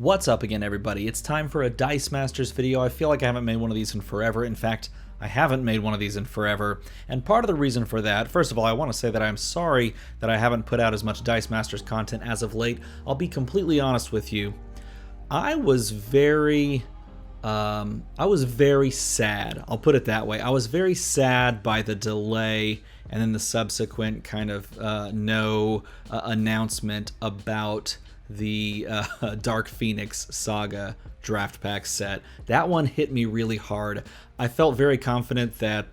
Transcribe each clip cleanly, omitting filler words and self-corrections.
What's up again, everybody? It's time for a Dice Masters video. I feel like I haven't made one of these in forever. In fact, I haven't made one of these in forever. And part of the reason for that, first of all, I want to say that I'm sorry that I haven't put out as much Dice Masters content as of late. I'll be completely honest with you. I was very sad. I'll put it that way. I was very sad by the delay and then the subsequent kind of announcement about the Dark Phoenix Saga draft pack set. That one hit me really hard. I felt very confident that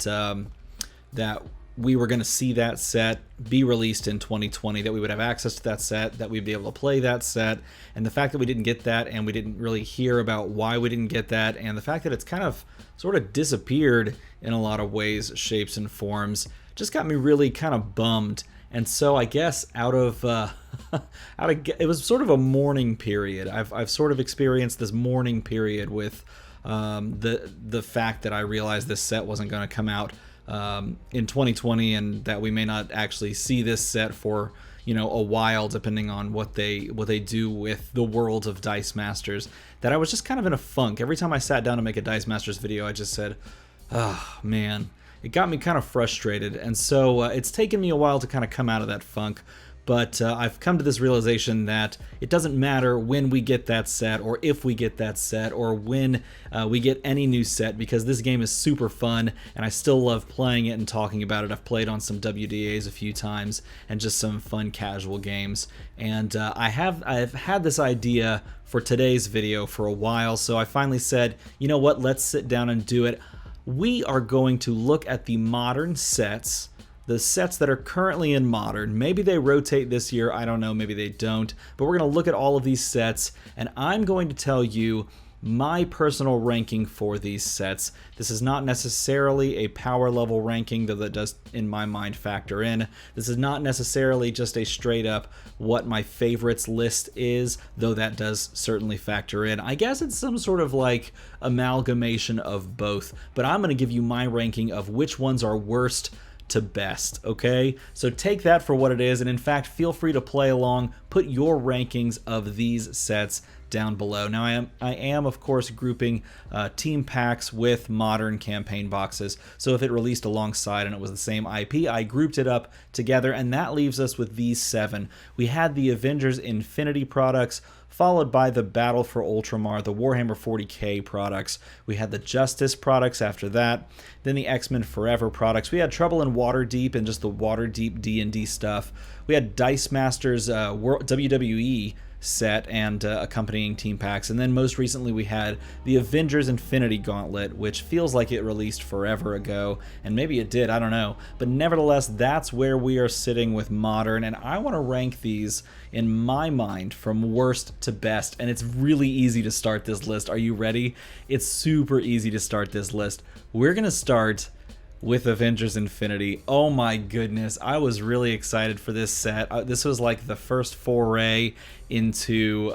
that we were going to see that set be released in 2020, that we would have access to that set, that we'd be able to play that set, and the fact that we didn't get that and we didn't really hear about why we didn't get that, and the fact that it's kind of sort of disappeared in a lot of ways, shapes, and forms just got me really kind of bummed. And so I guess it was sort of a mourning period. I've sort of experienced this mourning period with the fact that I realized this set wasn't going to come out in 2020, and that we may not actually see this set for a while, depending on what they do with the world of Dice Masters. That I was just kind of in a funk. Every time I sat down to make a Dice Masters video, I just said, "Oh man." It got me kind of frustrated, and so it's taken me a while to kind of come out of that funk, but I've come to this realization that it doesn't matter when we get that set, or if we get that set, or when we get any new set, because this game is super fun, and I still love playing it and talking about it. I've played on some WDAs a few times, and just some fun casual games, and I've had this idea for today's video for a while, so I finally said, you know what, let's sit down and do it. We are going to look at the modern sets, the sets that are currently in Modern. Maybe they rotate this year, I don't know, maybe they don't, but we're going to look at all of these sets, and I'm going to tell you my personal ranking for these sets. This is not necessarily a power level ranking, though that does, in my mind, factor in. This is not necessarily just a straight up what my favorites list is, though that does certainly factor in. I guess it's some sort of like amalgamation of both, but I'm going to give you my ranking of which ones are worst to best, okay? So take that for what it is, and in fact, feel free to play along, put your rankings of these sets down below. Now, I am of course grouping team packs with modern campaign boxes, so if it released alongside and it was the same IP, I grouped it up together, and that leaves us with these 7. We had the Avengers Infinity products, followed by the Battle for Ultramar, the Warhammer 40k products. We had the Justice products after that, then the X-Men Forever products. We had Trouble in Waterdeep and just the Waterdeep D&D stuff. We had Dice Masters WWE set and accompanying team packs, and then most recently we had the Avengers Infinity Gauntlet, which feels like it released forever ago, and maybe it did, I don't know, but nevertheless, that's where we are sitting with Modern, and I want to rank these in my mind from worst to best, and it's really easy to start this list. Are you ready? It's super easy to start this list. We're gonna start with Avengers Infinity. Oh my goodness, I was really excited for this set. This was like the first foray into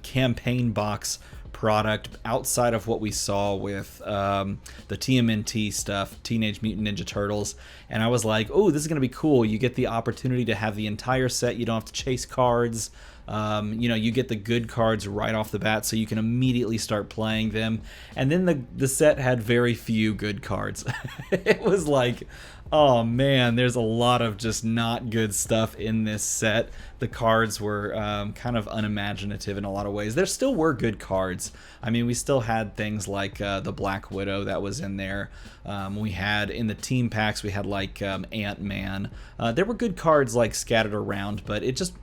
campaign box product outside of what we saw with the TMNT stuff, Teenage Mutant Ninja Turtles, and I was like, oh, this is gonna be cool. You get the opportunity to have the entire set. You don't have to chase cards. You get the good cards right off the bat, so you can immediately start playing them. And then the set had very few good cards. It was like, oh man, there's a lot of just not good stuff in this set. The cards were kind of unimaginative in a lot of ways. There still were good cards. I mean, we still had things like the Black Widow that was in there. We had in the team packs, we had like Ant-Man. There were good cards like scattered around, but it just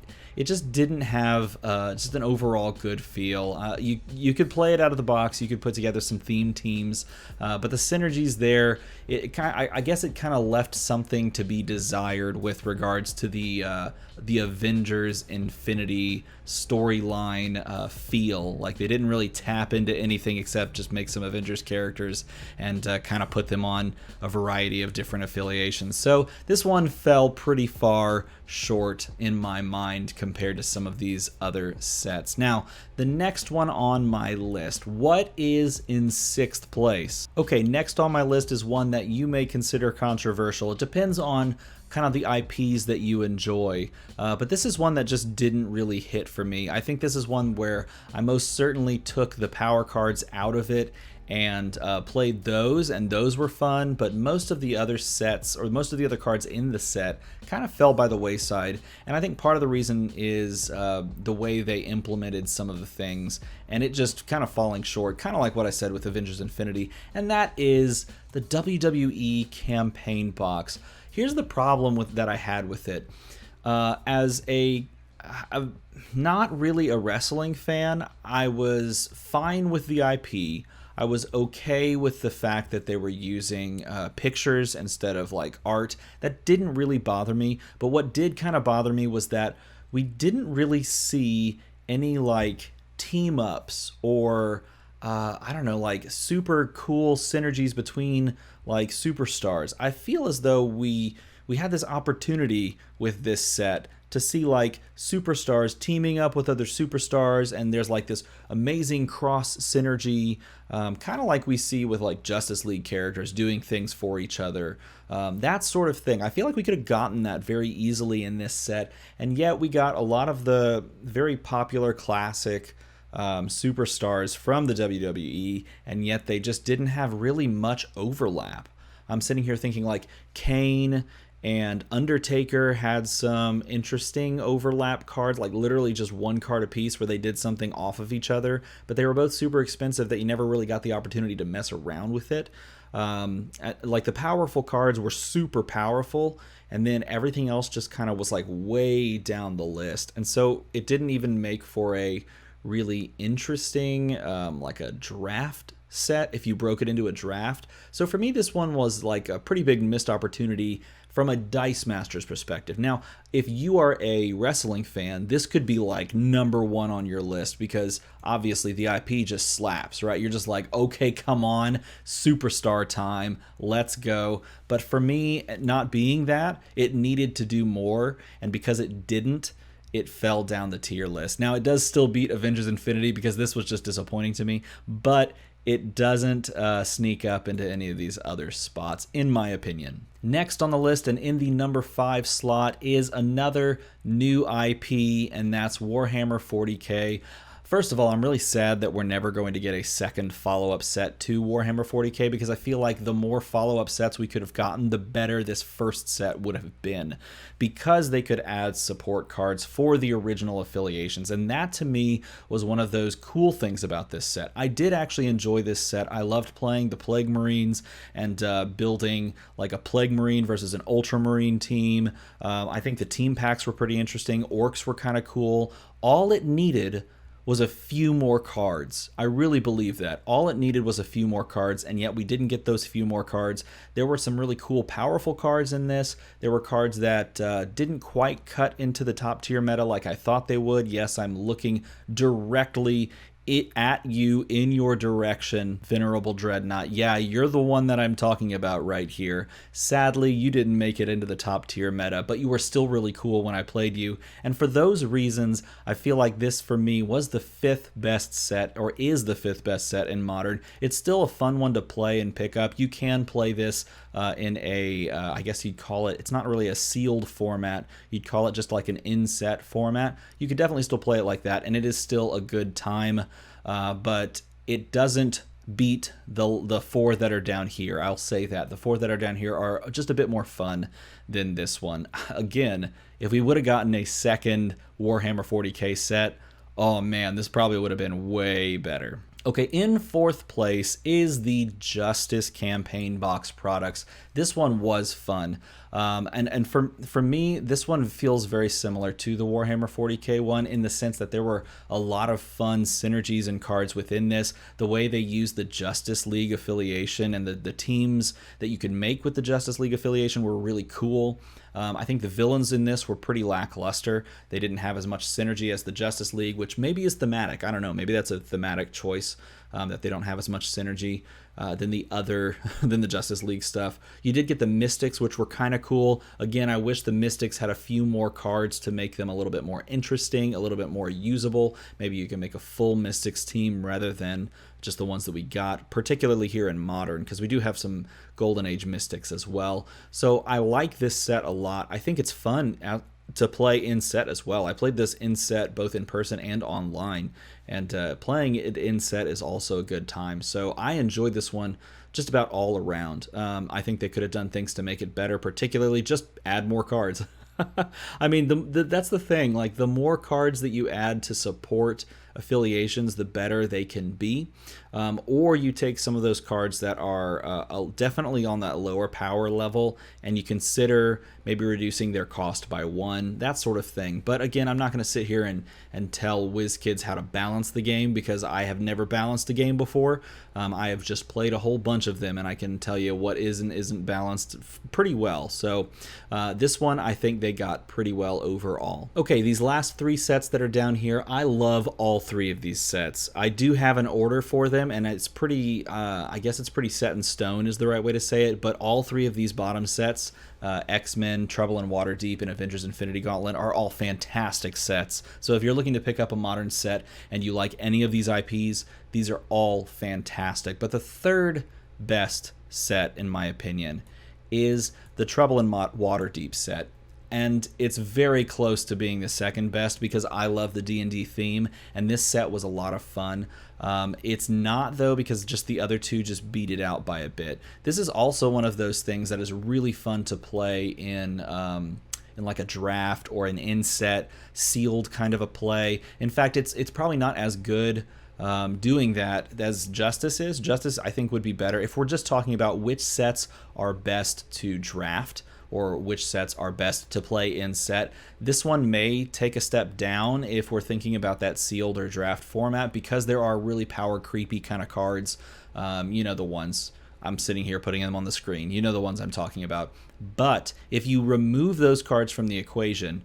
didn't have just an overall good feel. You could play it out of the box, you could put together some theme teams, but the synergies there, I guess it kind of left something to be desired with regards to the Avengers Infinity storyline feel. Like they didn't really tap into anything except just make some Avengers characters and kind of put them on a variety of different affiliations. So this one fell pretty far short in my mind compared to some of these other sets. Now, the next one on my list, what is in 6th place? Okay, next on my list is one that you may consider controversial. It depends on kind of the IPs that you enjoy. But this is one that just didn't really hit for me. I think this is one where I most certainly took the power cards out of it and played those, and those were fun, but most of the other sets, or most of the other cards in the set, kind of fell by the wayside. And I think part of the reason is the way they implemented some of the things, and it just kind of falling short, kind of like what I said with Avengers Infinity, and that is the WWE campaign box. Here's the problem that I had with it. As not really a wrestling fan, I was fine with the IP. I was okay with the fact that they were using pictures instead of like art. That didn't really bother me, but what did kind of bother me was that we didn't really see any like team ups or I don't know, like super cool synergies between like superstars. I feel as though we had this opportunity with this set to see like superstars teaming up with other superstars, and there's like this amazing cross synergy, kind of like we see with like Justice League characters doing things for each other, that sort of thing. I feel like we could have gotten that very easily in this set, and yet we got a lot of the very popular classic superstars from the WWE, and yet they just didn't have really much overlap. I'm sitting here thinking like Kane and Undertaker had some interesting overlap cards, like literally just one card apiece where they did something off of each other, but they were both super expensive that you never really got the opportunity to mess around with it. Like the powerful cards were super powerful, and then everything else just kind of was like way down the list, and so it didn't even make for a really interesting like a draft set if you broke it into a draft. So for me, this one was like a pretty big missed opportunity from a Dice Masters perspective. Now, if you are a wrestling fan, this could be like number one on your list because obviously the IP just slaps, right? You're just like, okay, come on, superstar time, let's go. But for me, not being that, it needed to do more, and because it didn't, it fell down the tier list. Now, it does still beat Avengers Infinity because this was just disappointing to me, but it doesn't sneak up into any of these other spots, in my opinion. Next on the list, and in the number 5 slot, is another new IP, and that's Warhammer 40k. First of all, I'm really sad that we're never going to get a second follow-up set to Warhammer 40k because I feel like the more follow-up sets we could have gotten, the better this first set would have been, because they could add support cards for the original affiliations, and that to me was one of those cool things about this set. I did actually enjoy this set. I loved playing the Plague Marines and building like a Plague Marine versus an Ultramarine team. I think the team packs were pretty interesting. Orcs were kind of cool. All it needed was a few more cards. I really believe that. All it needed was a few more cards, and yet we didn't get those few more cards. There were some really cool, powerful cards in this. There were cards that didn't quite cut into the top tier meta like I thought they would. Yes, I'm looking directly at you in your direction, Venerable Dreadnought. Yeah, you're the one that I'm talking about right here. Sadly, you didn't make it into the top tier meta, but you were still really cool when I played you. And for those reasons, I feel like this for me was the 5th best set, or is the 5th best set in Modern. It's still a fun one to play and pick up. You can play this in a, I guess you'd call it, it's not really a sealed format. You'd call it just like an in-set format. You could definitely still play it like that, and it is still a good time. But it doesn't beat the 4 that are down here. I'll say that. The 4 that are down here are just a bit more fun than this one. Again, if we would have gotten a second Warhammer 40k set, oh man, this probably would have been way better. Okay, in 4th place is the Justice Campaign Box products. This one was fun. And for me, this one feels very similar to the Warhammer 40k one in the sense that there were a lot of fun synergies and cards within this. The way they used the Justice League affiliation and the teams that you could make with the Justice League affiliation were really cool. I think the villains in this were pretty lackluster. They didn't have as much synergy as the Justice League, which maybe is thematic. I don't know. Maybe that's a thematic choice, that they don't have as much synergy. than the other than the Justice League stuff. You did get the Mystics, which were kind of cool. Again, I wish the Mystics had a few more cards to make them a little bit more interesting, a little bit more usable. Maybe you can make a full Mystics team rather than just the ones that we got, particularly here in Modern, because we do have some Golden Age Mystics as well. So I like this set a lot. I think it's fun to play in set as well. I played this in set both in person and online, and playing it in set is also a good time. So I enjoyed this one just about all around. I think they could have done things to make it better, particularly just add more cards. I mean, that's the thing. Like, the more cards that you add to support affiliations, the better they can be. Or you take some of those cards that are definitely on that lower power level, and you consider maybe reducing their cost by 1, that sort of thing. But again, I'm not going to sit here and tell WizKids how to balance the game, because I have never balanced a game before. I have just played a whole bunch of them, and I can tell you what is and isn't balanced pretty well. So this one, I think they got pretty well overall. Okay, these last 3 sets that are down here, I love all 3 of these sets. I do have an order for them, and it's pretty, I guess it's pretty set in stone is the right way to say it, but all 3 of these bottom sets, X-Men, Trouble in Waterdeep, and Avengers Infinity Gauntlet, are all fantastic sets. So if you're looking to pick up a Modern set and you like any of these IPs, these are all fantastic. But the third best set, in my opinion, is the Trouble in Waterdeep set. And it's very close to being the second best because I love the D&D theme, and this set was a lot of fun. It's not, though, because just the other 2 just beat it out by a bit. This is also one of those things that is really fun to play in like a draft or an in-set sealed kind of a play. In fact, it's probably not as good doing that as Justice is. Justice, I think, would be better if we're just talking about which sets are best to draft or which sets are best to play in set. This one may take a step down if we're thinking about that sealed or draft format, because there are really power creepy kind of cards. You know the ones. I'm sitting here putting them on the screen. You know the ones I'm talking about. But if you remove those cards from the equation,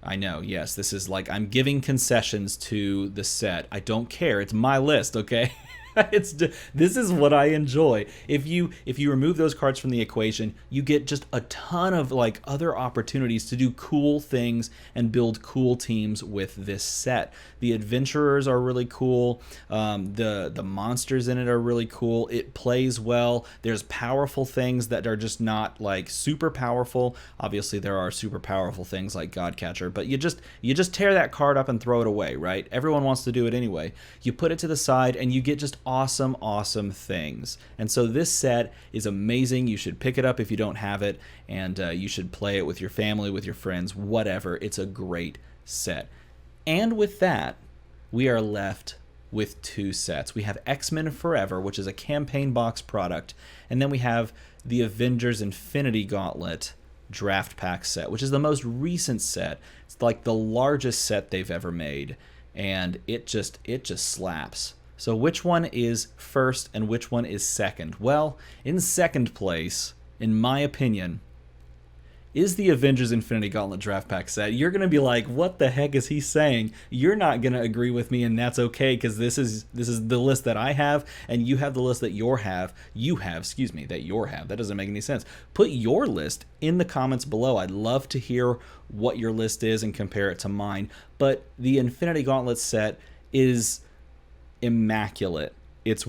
I know, yes, this is like I'm giving concessions to the set. I don't care. It's my list, okay? This is what I enjoy. If you remove those cards from the equation, you get just a ton of like other opportunities to do cool things and build cool teams with this set. The adventurers are really cool. The monsters in it are really cool. It plays well. There's powerful things that are just not like super powerful. Obviously, there are super powerful things like Godcatcher, but you just tear that card up and throw it away, right? Everyone wants to do it anyway. You put it to the side and you get just awesome things. And so this set is amazing. You should pick it up if you don't have it, and you should play it with your family, with your friends, whatever. It's a great set. And with that, we are left with 2 sets. We have X-Men Forever, which is a campaign box product, and then we have the Avengers Infinity Gauntlet draft pack set, which is the most recent set. It's like the largest set they've ever made, and it just slaps. So which one is first and which one is second? Well, in second place, in my opinion, is the Avengers Infinity Gauntlet draft pack set. You're going to be like, what the heck is he saying? You're not going to agree with me, and that's okay, because this is the list that I have, and you have the list that you have. That doesn't make any sense. Put your list in the comments below. I'd love to hear what your list is and compare it to mine. But the Infinity Gauntlet set is immaculate. It's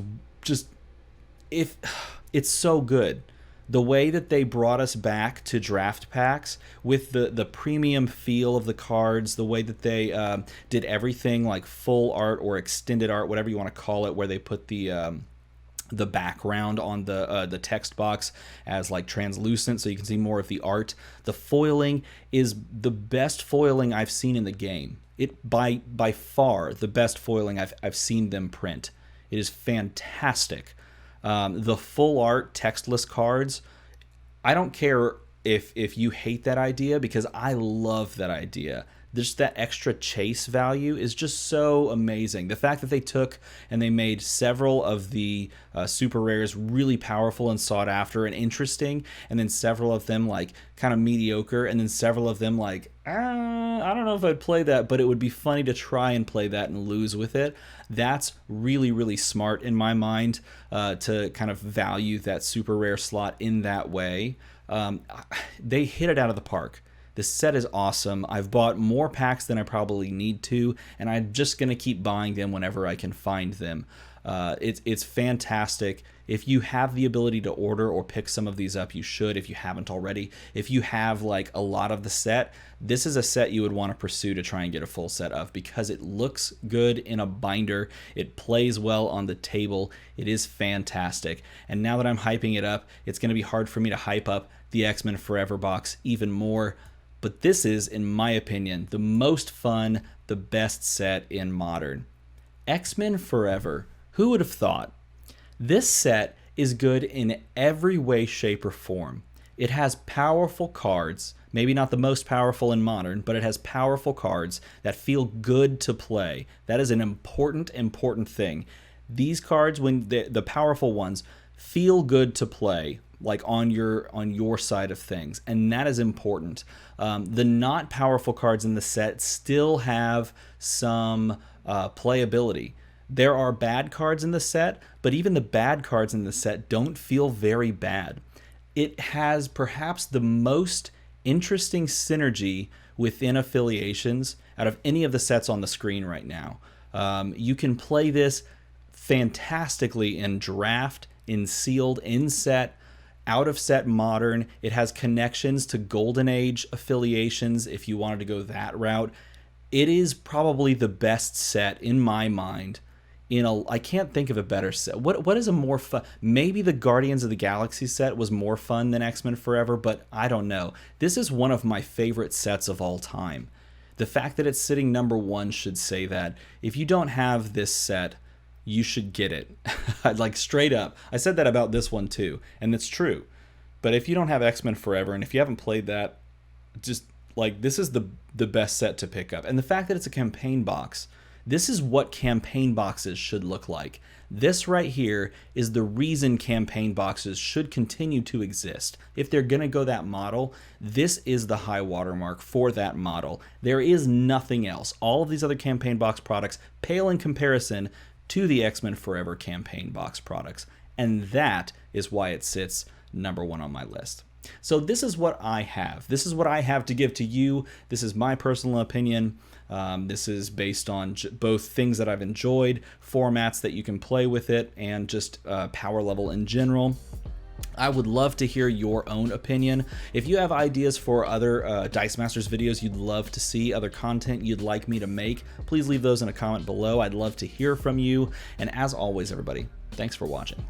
so good. The way that they brought us back to draft packs with the premium feel of the cards, the way that they did everything like full art or extended art, whatever you want to call it, where they put the background on the text box as like translucent so you can see more of the art. The foiling is the best foiling I've seen in the game. It by far the best foiling I've seen them print. It is fantastic. The full art textless cards, I don't care if you hate that idea, because I love that idea. Just that extra chase value is just so amazing. The fact that they took and they made several of the super rares really powerful and sought after and interesting, and then several of them like kind of mediocre, and then several of them like I don't know if I'd play that, but it would be funny to try and play that and lose with it. That's really, really smart in my mind, to kind of value that super rare slot in that way. They hit it out of the park. This set is awesome. I've bought more packs than I probably need to, and I'm just going to keep buying them whenever I can find them. It's fantastic. If you have the ability to order or pick some of these up, you should if you haven't already. If you have like a lot of the set, this is a set you would want to pursue to try and get a full set of, because it looks good in a binder. It plays well on the table. It is fantastic. And now that I'm hyping it up, it's going to be hard for me to hype up the X-Men Forever box even more. But this is, in my opinion, the most fun, the best set in Modern. X-Men Forever. Who would have thought? This set is good in every way, shape, or form. It has powerful cards, maybe not the most powerful in Modern, but it has powerful cards that feel good to play. That is an important, important thing. These cards, when the powerful ones, feel good to play, like on your side of things, and that is important. The not powerful cards in the set still have some playability. There are bad cards in the set, but even the bad cards in the set don't feel very bad. It has perhaps the most interesting synergy within affiliations out of any of the sets on the screen right now. You can play this fantastically in draft, in sealed, in set, out of set Modern. It has connections to Golden Age affiliations if you wanted to go that route. It is probably the best set in my mind. I can't think of a better set. What is a more fun? Maybe the Guardians of the Galaxy set was more fun than X-Men Forever, but I don't know. This is one of my favorite sets of all time. The fact that it's sitting number one should say that. If you don't have this set, you should get it. Like straight up. I said that about this one too, and it's true. But if you don't have X-Men Forever, and if you haven't played that, just like this is the best set to pick up. And the fact that it's a campaign box, this is what campaign boxes should look like. This right here is the reason campaign boxes should continue to exist. If they're going to go that model, this is the high watermark for that model. There is nothing else. All of these other campaign box products pale in comparison to the X-Men Forever campaign box products. And that is why it sits number one on my list. So this is what I have. This is what I have to give to you. This is my personal opinion. This is based on both things that I've enjoyed, formats that you can play with it, and just power level in general. I would love to hear your own opinion. If you have ideas for other Dice Masters videos you'd love to see, other content you'd like me to make, please leave those in a comment below. I'd love to hear from you. And as always, everybody, thanks for watching.